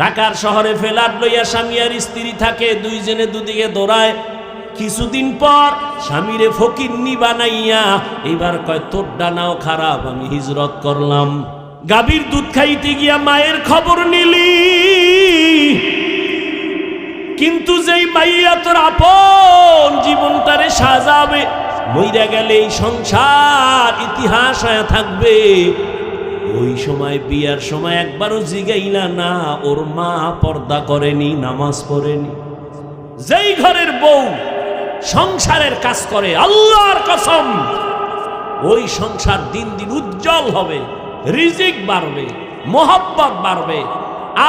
ঢাকার শহরে ফ্ল্যাট লইয়া স্বামী আর স্ত্রী থাকে, দুইজনে দুদিকে দৌড়ায়। কিছুদিন পর স্বামীরে ফকিন্নি বানাইয়া এইবার কয় তোর ডানাও খারাপ, আমি হিজরত করলাম। গাভীর দুধ খাইতে গিয়া মায়ের খবর নিলি, কিন্তু যেই মাইয়া তোর আপন জীবনটারে সাজাবে, মইরা গেলে এই সংসার ইতিহাস হয়ে থাকবে, ওই সময় বিয়ার সময় একবারও জিগাইলা না ওর মা পর্দা করেনি, নামাজ পড়েনি। যেই ঘরের বউ সংসারের কাজ করে, আল্লাহর কসম ওই সংসার দিন দিন উজ্জ্বল হবে, রিজিক বাড়বে, মোহাব্বত বাড়বে,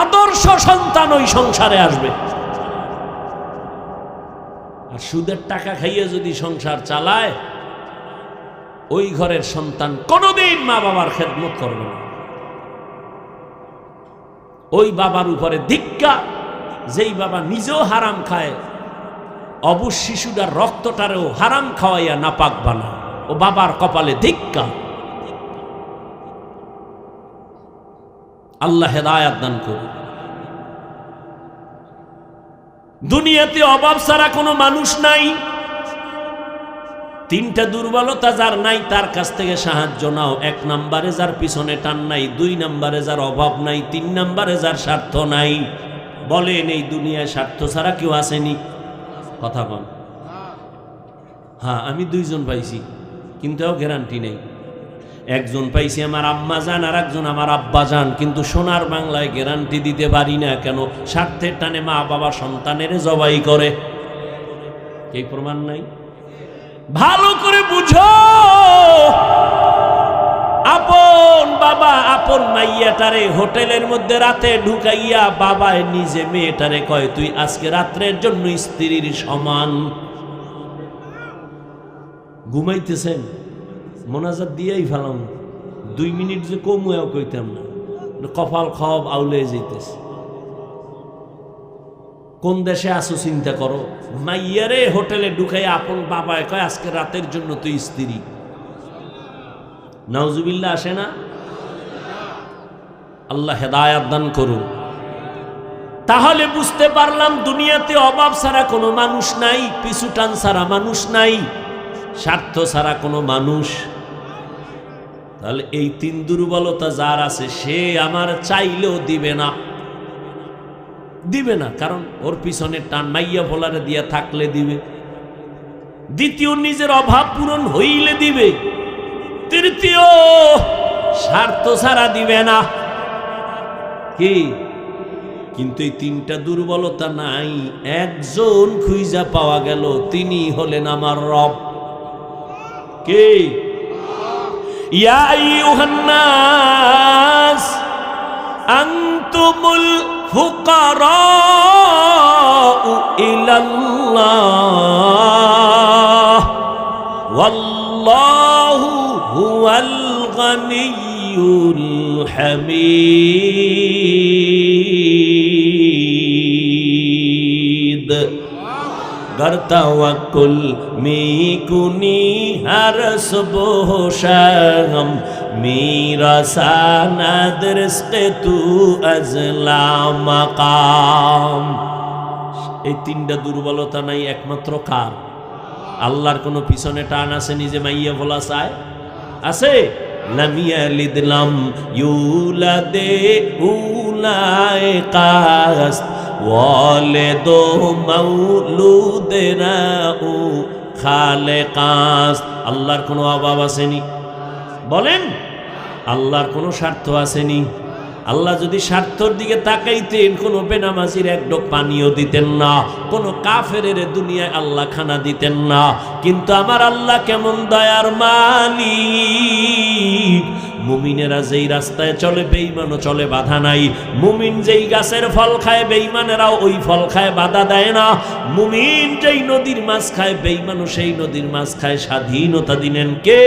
আদর্শ সন্তান ওই সংসারে আসবে। আর সুদের টাকা খাইয়ে যদি সংসার চালায়, ওই ঘরের সন্তান কোনোদিন মা বাবার খেদমত করবে না। ওই বাবার উপরে ধিক্কা, যেই বাবা নিজেও হারাম খায়, অবুজ শিশুটার রক্তটারেও হারাম খাওয়াইয়া নাপাক বানায়, ও বাবার কপালে ধিক্কা। আল্লাহ হেদায়াত দান করুন। দুনিয়াতে অভাব ছাড়া কোনো মানুষ নাই। তিনটা দুর্বলতা যার নাই তার কাছ থেকে সাহায্য নাও। এক নম্বরে যার পিছনে টান নাই, দুই নম্বরে যার অভাব নাই, তিন নম্বরে যার স্বার্থ নাই। বলেন এই দুনিয়ায় স্বার্থ ছাড়া কেউ আসেনি? কথা বল। হ্যাঁ, আমি দুইজন পাইছি, কিন্তু গ্যারান্টি নেই। একজন পাইছি আমার আম্মা জান, আর একজন আমার আব্বা জান, কিন্তু সোনার বাংলায় গ্যারান্টি দিতে পারি না। কেন? স্বার্থের টানে মা বাবা সন্তানের জবাই করে। এই প্রমাণ নাই? ভালো করে বুঝো, আপন বাবা আপন মাইয়াটারে হোটেলের মধ্যে রাতে ঢুকাইয়া বাবায় নিজে মেয়েটারে কয় তুই আজকে রাত্রের জন্য স্ত্রীর সমান। ঘুমাইতেছেন, মোনাজাত দিয়েই ফেলাম, 2 মিনিট যে কমুয়াও কইতাম না, কপাল খব আউলে যেতেছে। কোন দেশে আসো চিন্তা করো। মাইয়ারে হোটেলে ঢুকাই আপন বাবায় কয় আজকে রাতের জন্য তুই স্ত্রী। নাউজুবিল্লাহ আসে না? আল্লাহ হেদায়াত দান করুন। তাহলে বুঝতে পারলাম দুনিয়াতে অভাব ছাড়া কোনো মানুষ নাই, পিছু টান ছাড়া মানুষ নাই, স্বার্থ ছাড়া কোনো মানুষ। তাহলে এই তিন দুর্বলতা যার আছে সে আমার চাইলেও দিবে না, দিবে না। কারণ ওর পিছনে টান মাইয়া ভোলারে দিয়া থাকলে দিবে। দ্বিতীয়, নিজের অভাব পূরণ হইলে দিবে। তৃতীয়, স্বার্থ ছাড়া দিবে না। কি? কিন্তু এই তিনটা দুর্বলতা নাই, একজন খুঁজা পাওয়া গেল, তিনি হলেন আমার রব। কে? ইয়া আইয়ুহান নাস আনতুমুল ফুকারাউ ইলাল্লাহ ওয়াল্লাহু হুয়াল গানিয়্যুল হামিদ। गर तवक्कुल में कुनी हर सुबह शाम मेरा सानद रिज़्क़ तू अज़ला मकाम। এই তিনটা দুর্বলতা নাই একমাত্র কার? আল্লাহর কোনো পিছনে টান আছে নিজে মাইয়া বলা চায়? আছে? লাম ইয়ালিদ লাম ইউলাদে উলায়ে কাস ওয়ালিদু মাউলুদেরাউ খালেকাস। আল্লাহর কোনো অভাব আসেনি? বলেন, আল্লাহর কোনো স্বার্থ আসেনি? আল্লাহ যদি স্বার্থর দিকে তাকাইতেন কোনো বেনামাজির এক ডোক পানিও দিতেন না, কোনো কাফেরের দুনিয়ায় আল্লাহ খানা দিতেন না। কিন্তু আমার আল্লাহ কেমন দয়ার মালিক। মুমিনেরা যেই রাস্তায় চলে বেঈমানও চলে, বাধা নাই। মুমিন যেই গাছের ফল খায় বেঈমানেরাও ওই ফল খায়, বাধা দেয় না। মুমিন যেই নদীর মাছ খায় বেঈমানও সেই নদীর মাছ খায়। স্বাধীনতা দিলেন কে?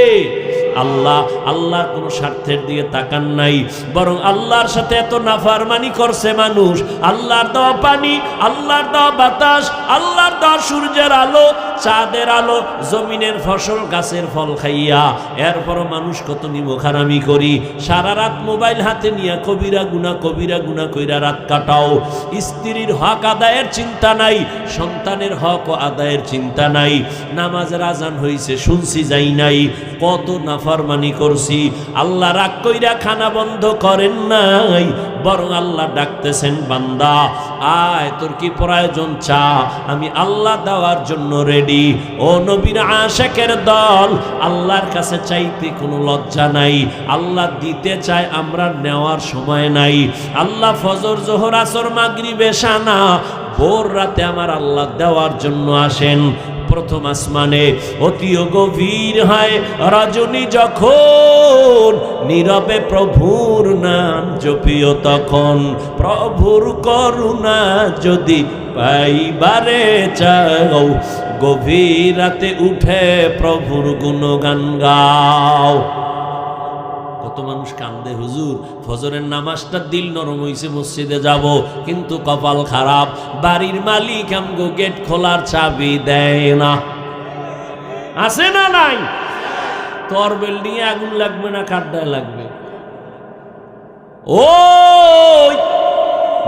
আল্লাহ আল্লাহর কোনো স্বার্থের দিকে তাকান নাই, বরং আল্লাহর সাথে এত নাফরমানি করছে মানুষ। আল্লাহর দেওয়া পানি, আল্লাহর দেওয়া বাতাস, আল্লাহর দেওয়া সূর্যের আলো, চাঁদের আলো, জমিনের ফসল, গাছের ফল খাইয়া এরপরও মানুষ কত নিমখারামি করি। সারা রাত মোবাইল হাতে নিয়ে কবিরা গুনাহ কইরা রাত কাটাও। স্ত্রীর হক আদায়ের চিন্তা নাই, সন্তানের হক আদায়ের চিন্তা নাই। নামাজের আজান হইছে শুনছি যাই নাই, কত নাফরমানি করছি। আল্লাহ রাগ কইরা খানা বন্ধ করেন নাই, বরং আল্লাহ ডাকতেছেন, বান্দা আয়, তোর কি প্রয়োজন চা, আমি আল্লাহ দেওয়ার জন্য রেডি। ও নবীর আশিকের দল, আল্লাহর কাছে চাইতে কোনো লজ্জা নাই, আল্লাহ দিতে চায়, আমরা নেওয়ার সময় নাই। আল্লাহ ফজর, জোহর, আসর, মাগরিব, এশা না, ভোর রাতে আমার আল্লাহ দেওয়ার জন্য আসেন। প্রথম আসমানে অতি গভীর হয় রজনী, যখন নীরবে প্রভুর নাম জপিও, তখন প্রভুর করুণা যদি পাইবারে চাও, গভীর রাতে উঠে প্রভুর গুণগান গাও। কত মানুষ কান্দে, হুজুর ফজরের নামাজটা দিল নরম হইছে, মসজিদে যাব, কিন্তু কপাল খারাপ, বাড়ির মালিক আমগো গেট খোলার চাবি দেয় না। আছে না নাই? তোর বিল্ডিং এ আগুন লাগবে না কাঠটায় লাগবে? ওই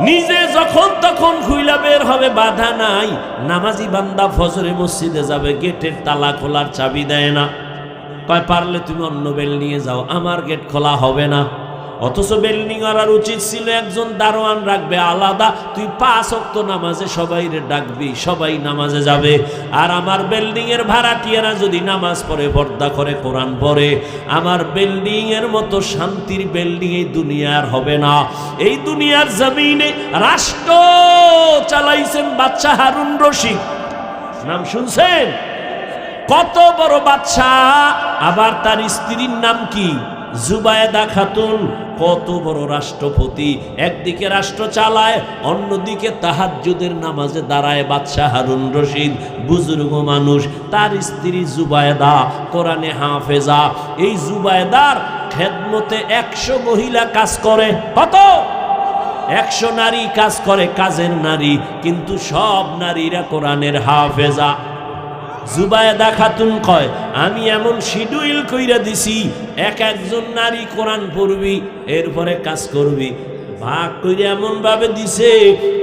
নিজে যখন তখন খুইলা বের হবে, বাধা নাই। নামাজি বান্দা ফজরে মসজিদে যাবে, গেটের তালা খোলার চাবি দেয় না, কয় পারলে তুমি অন্য বিল্ডিংয়ে যাও, আমার গেট খোলা হবে না। অথচ বিল্ডিং আর উচিত ছিল একজন দারোয়ান রাখবে আলাদা, তুই 5 ওয়াক্ত নামাজে সবাইরে ডাকবি, সবাই নামাজে যাবে। আর আমার বিল্ডিং এর ভাড়াটিয়ারা যদি নামাজ পড়ে, পর্দা করে, কোরআন পড়ে, আমার বিল্ডিং এর মতো শান্তির বিল্ডিং এই দুনিয়ার হবে না। এই দুনিয়ার জমিনে রাষ্ট্র চালাইছেন বাদশা হারুন রশিদ, নাম শুনছেন? কত বড় বাদশা, আবার তার স্ত্রীর নাম কি? জুবায়েদা খাতুন। কত বড় রাষ্ট্রপতি, একদিকে রাষ্ট্র চালায়, অন্যদিকে তাহাজ্জুদের নামাজে দাঁড়ায় বাদশা হারুন রশিদ, বুজুর্গ মানুষ। তার স্ত্রী জুবায়েদা কোরআনে হাফেজা। এই জুবায়েদার খেদমতে 100 মহিলা কাজ করে। কত? 100 নারী কাজ করে, কাজের নারী, কিন্তু সব নারীরা কোরআনের হাফেজা। জুবায়েদা খাতুন কয়, আমি এমন শিডিউল কইরা দিছি, একজন নারী কোরআন পড়বি, এরপরে কাজ করবি, ভাগ করে এমন ভাবে দিছে,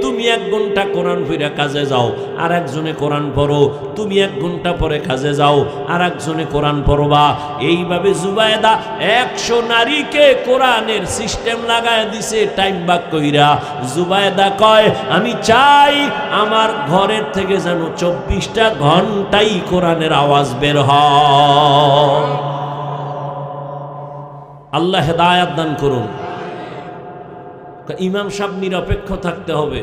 তুমি 1 ঘন্টা কোরআন পড়া কাজে যাও, আর একজনে কোরআন পড়ো, তুমি 1 ঘন্টা পরে কাজে যাও, আর একজনে কোরআন পড়বা। এইভাবে জুবায়েদা 100 নারীকে কোরআনের সিস্টেম লাগায় দিছে, টাইম ভাগ কইরা। জুবায়েদা কয়, আমি চাই আমার ঘরের থেকে যেন 24টা ঘন্টাই কোরআনের আওয়াজ বের হয়। আল্লাহ হেদায়েত দান করুন। ইমাম সাহেব নিরপেক্ষ থাকতে হবে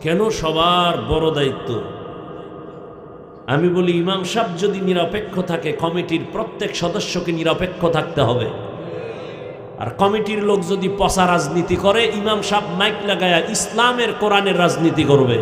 কেন? সবার বড় দায়িত্ব। আমি বলি, ইমাম সাহেব যদি নিরপেক্ষ থাকে, কমিটির প্রত্যেক সদস্যকে নিরপেক্ষ থাকতে হবে। আর কমিটির লোক যদি পচা রাজনীতি করে, ইমাম সাহেব মাইক লাগায়া ইসলামের কোরআনের রাজনীতি করবে।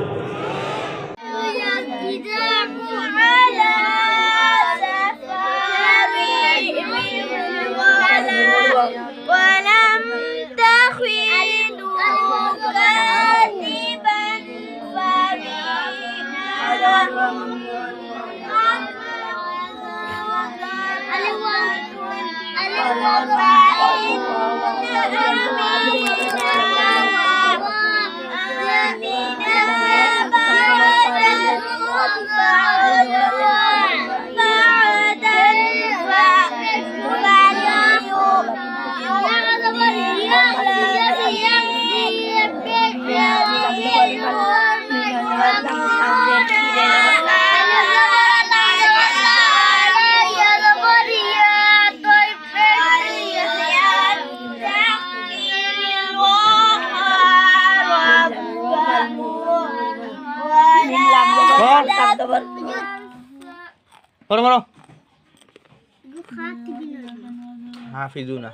হাফিজুনা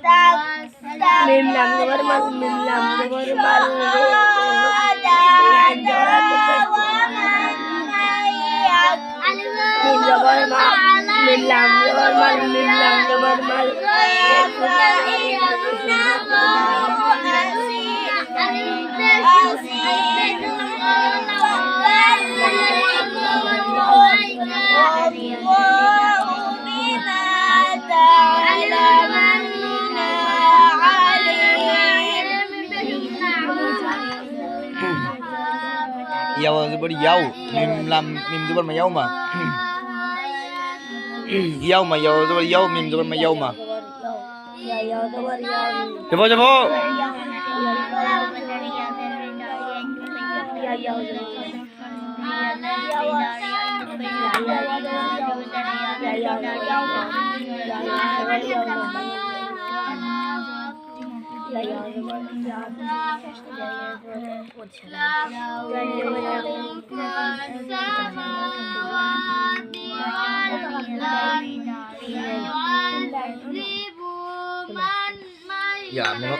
Yau zubar yau mim zubar ma yau ma yau ma yau zubar yau mim zubar ma yau ma coba coba ya memang